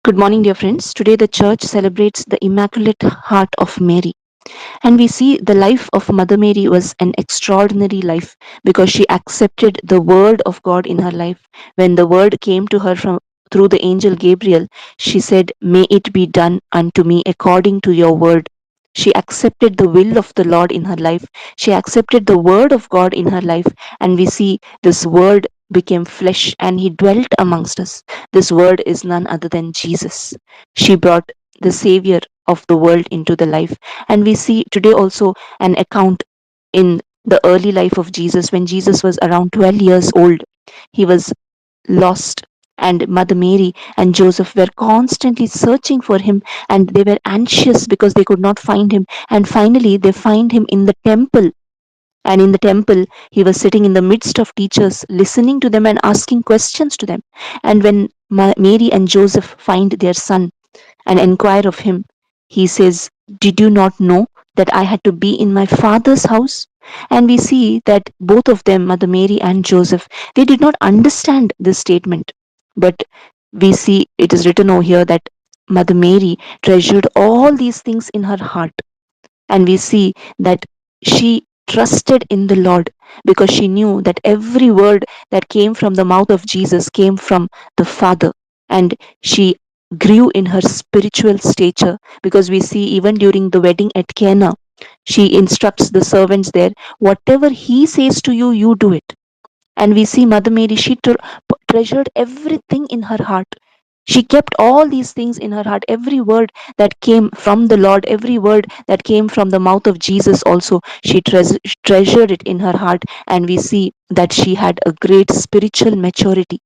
Good morning, dear friends. Today, the church celebrates the Immaculate Heart of Mary. And we see the life of Mother Mary was an extraordinary life because she accepted the word of God in her life. When the word came to her from through the angel Gabriel, she said, "May it be done unto me according to your word." She accepted the will of the Lord in her life. She accepted the word of God in her life. And we see this word became flesh and he dwelt amongst us. This word is none other than Jesus. She brought the Savior of the world into the life. And we see today also an account in the early life of Jesus when Jesus was around 12 years old. He was lost, and Mother Mary and Joseph were constantly searching for him, and they were anxious because they could not find him. And finally, they find him in the temple. And in the temple, he was sitting in the midst of teachers, listening to them and asking questions to them. And when Mary and Joseph find their son and inquire of him, he says, "Did you not know that I had to be in my father's house?" And we see that both of them, Mother Mary and Joseph, they did not understand this statement. But we see it is written over here that Mother Mary treasured all these things in her heart. And we see that she trusted in the Lord because she knew that every word that came from the mouth of Jesus came from the Father. And she grew in her spiritual stature because we see even during the wedding at Cana, she instructs the servants there, whatever he says to you, you do it. And we see Mother Mary, she treasured everything in her heart. She kept all these things in her heart. Every word that came from the Lord, every word that came from the mouth of Jesus also, she treasured it in her heart. And we see that she had a great spiritual maturity.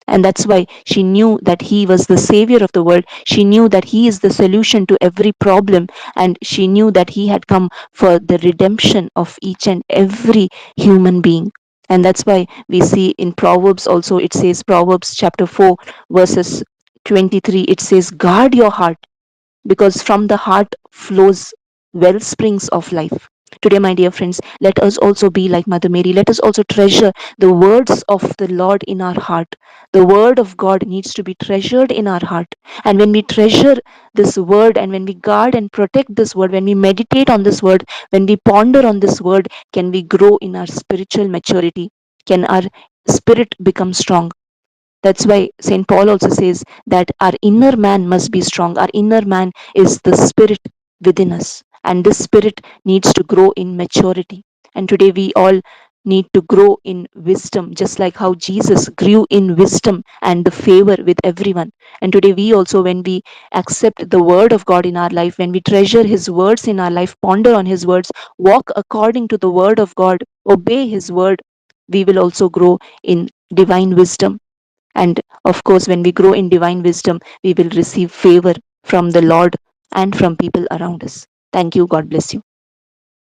And that's why she knew that he was the savior of the world. She knew that he is the solution to every problem. And she knew that he had come for the redemption of each and every human being. And that's why we see in Proverbs also, it says, Proverbs chapter 4, verses 23, it says, "Guard your heart, because from the heart flows well springs of life." Today, my dear friends, let us also be like Mother Mary. Let us also treasure the words of the Lord in our heart. The word of God needs to be treasured in our heart. And when we treasure this word, and when we guard and protect this word, when we meditate on this word, when we ponder on this word, can we grow in our spiritual maturity? Can our spirit become strong? That's why St. Paul also says that our inner man must be strong. Our inner man is the spirit within us. And this spirit needs to grow in maturity. And today we all need to grow in wisdom, just like how Jesus grew in wisdom and the favor with everyone. And today we also, when we accept the word of God in our life, when we treasure his words in our life, ponder on his words, walk according to the word of God, obey his word, we will also grow in divine wisdom. And of course, when we grow in divine wisdom, we will receive favor from the Lord and from people around us. Thank you. God bless you.